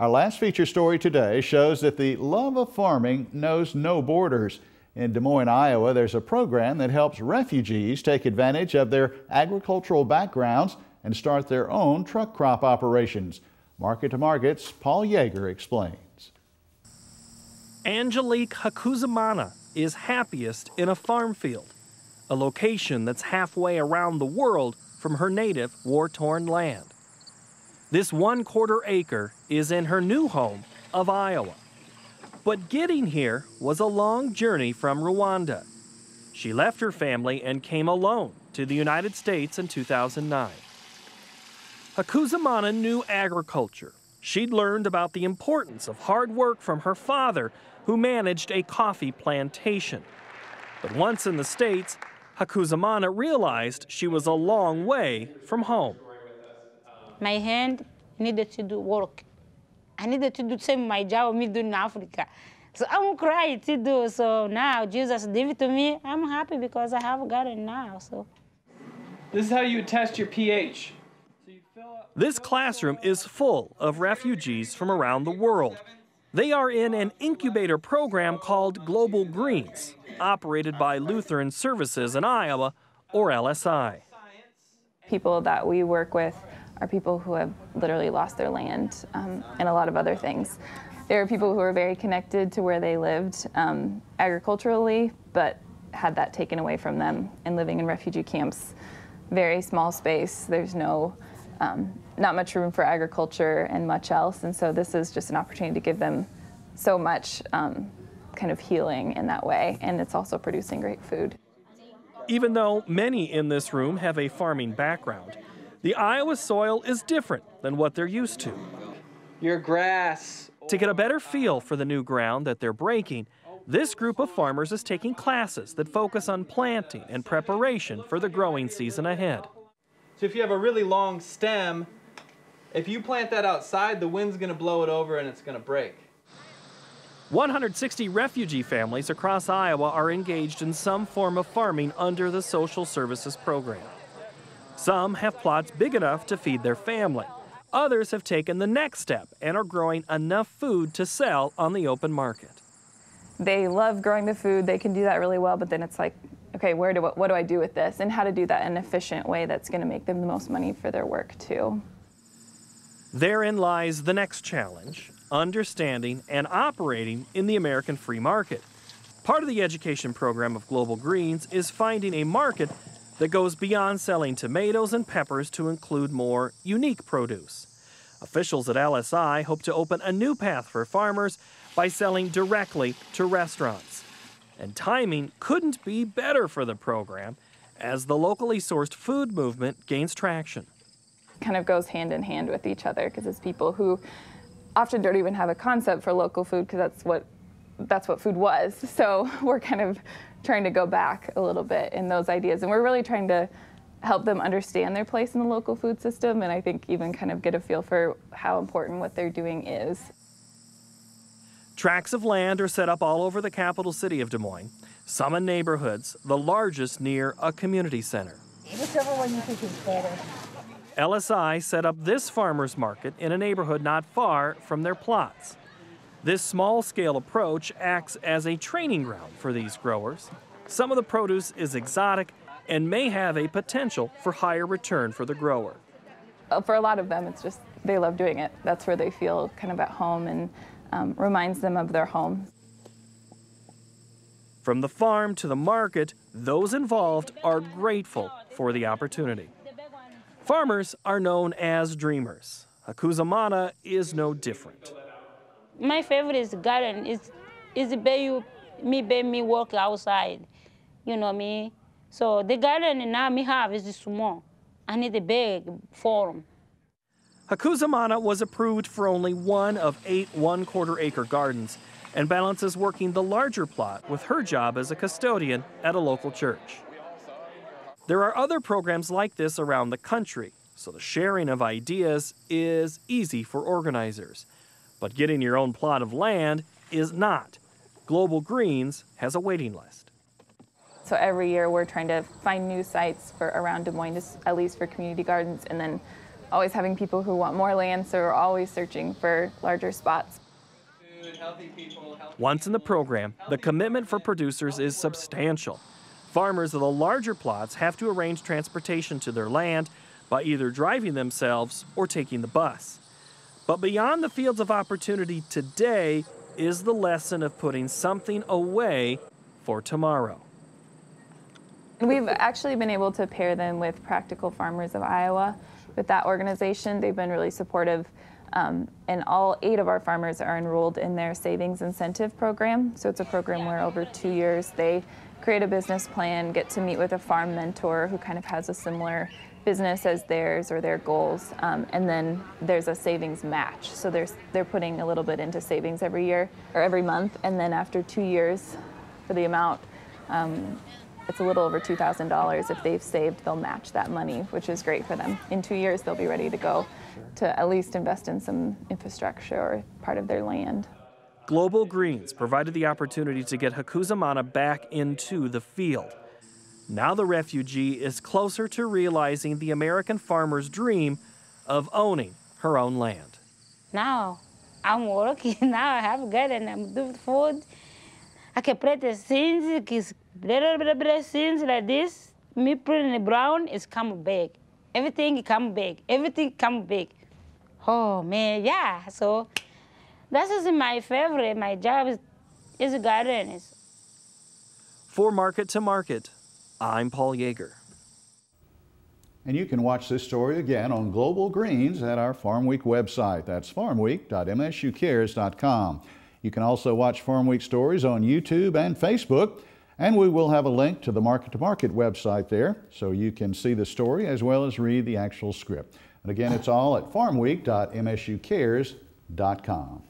Our last feature story today shows that the love of farming knows no borders. In Des Moines, Iowa, there's a program that helps refugees take advantage of their agricultural backgrounds and start their own truck crop operations. Market to Market's Paul Yeager explains. Angelique Hakuzimana is happiest in a farm field, a location that's halfway around the world from her native war-torn land. This 1/4 acre is in her new home of Iowa. But getting here was a long journey from Rwanda. She left her family and came alone to the United States in 2009. Hakuzimana knew agriculture. She'd learned about the importance of hard work from her father, who managed a coffee plantation. But once in the States, Hakuzimana realized she was a long way from home. My hand needed to do work. I needed to do same my job me do in Africa. So I'm crying to do. So now Jesus gave it to me. I'm happy because I have got it now. So this is how you test your pH. This classroom is full of refugees from around the world. They are in an incubator program called Global Greens, operated by Lutheran Services in Iowa, or LSI. People that we work with are people who have literally lost their land and a lot of other things. There are people who are very connected to where they lived agriculturally, but had that taken away from them and living in refugee camps. Very small space, there's not much room for agriculture and much else, and so this is just an opportunity to give them so much kind of healing in that way, and it's also producing great food. Even though many in this room have a farming background, the Iowa soil is different than what they're used to. Your grass. To get a better feel for the new ground that they're breaking, this group of farmers is taking classes that focus on planting and preparation for the growing season ahead. So if you have a really long stem, if you plant that outside, the wind's going to blow it over and it's going to break. 160 refugee families across Iowa are engaged in some form of farming under the Social Services Program. Some have plots big enough to feed their family. Others have taken the next step and are growing enough food to sell on the open market. They love growing the food, they can do that really well, but then it's like, okay, what do I do with this? And how to do that in an efficient way that's going to make them the most money for their work too. Therein lies the next challenge, understanding and operating in the American free market. Part of the education program of Global Greens is finding a market that goes beyond selling tomatoes and peppers to include more unique produce. Officials at LSI hope to open a new path for farmers by selling directly to restaurants. And timing couldn't be better for the program as the locally sourced food movement gains traction. Kind of goes hand in hand with each other because it's people who often don't even have a concept for local food because that's what food was. So we're kind of trying to go back a little bit in those ideas, and we're really trying to help them understand their place in the local food system, and I think even kind of get a feel for how important what they're doing is. Tracts of land are set up all over the capital city of Des Moines, some in neighborhoods, the largest near a community center. whichever one you think is better. LSI set up this farmers market in a neighborhood not far from their plots. This small-scale approach acts as a training ground for these growers. Some of the produce is exotic and may have a potential for higher return for the grower. For a lot of them, it's just they love doing it. That's where they feel kind of at home and reminds them of their home. From the farm to the market, those involved are grateful for the opportunity. Farmers are known as dreamers. Hakuzimana is no different. My favorite is garden. Is me work outside. You know me. So the garden now me have is small. I need a big farm. Hakuzimana was approved for only one of 8 1/4-acre gardens and balances working the larger plot with her job as a custodian at a local church. There are other programs like this around the country, so the sharing of ideas is easy for organizers. But getting your own plot of land is not. Global Greens has a waiting list. So every year we're trying to find new sites for around Des Moines, at least for community gardens, and then always having people who want more land, so we're always searching for larger spots. Once in the program, the commitment for producers is substantial. Farmers of the larger plots have to arrange transportation to their land by either driving themselves or taking the bus. But beyond the fields of opportunity today is the lesson of putting something away for tomorrow. We've actually been able to pair them with Practical Farmers of Iowa. With that organization, they've been really supportive, and all 8 of our farmers are enrolled in their savings incentive program. So it's a program where over 2 years they create a business plan, get to meet with a farm mentor who kind of has a similar business as theirs or their goals, and then there's a savings match. So they're putting a little bit into savings every year or every month, and then after 2 years for the amount, it's a little over $2,000. If they've saved, they'll match that money, which is great for them. In 2 years, they'll be ready to go to at least invest in some infrastructure or part of their land. Global Greens provided the opportunity to get Hakuzimana back into the field. Now the refugee is closer to realizing the American farmer's dream of owning her own land. Now I'm working, now I have garden, I'm doing food. I can plant the seeds, little seeds like this. Me putting the brown is come big. Everything come big, everything come big. Oh man, yeah, so that is my favorite. My job is garden. For Market to Market, I'm Paul Yeager. And you can watch this story again on Global Greens at our Farm Week website. That's farmweek.msucares.com. You can also watch Farm Week stories on YouTube and Facebook, and we will have a link to the Market to Market website there so you can see the story as well as read the actual script. And again, it's all at farmweek.msucares.com.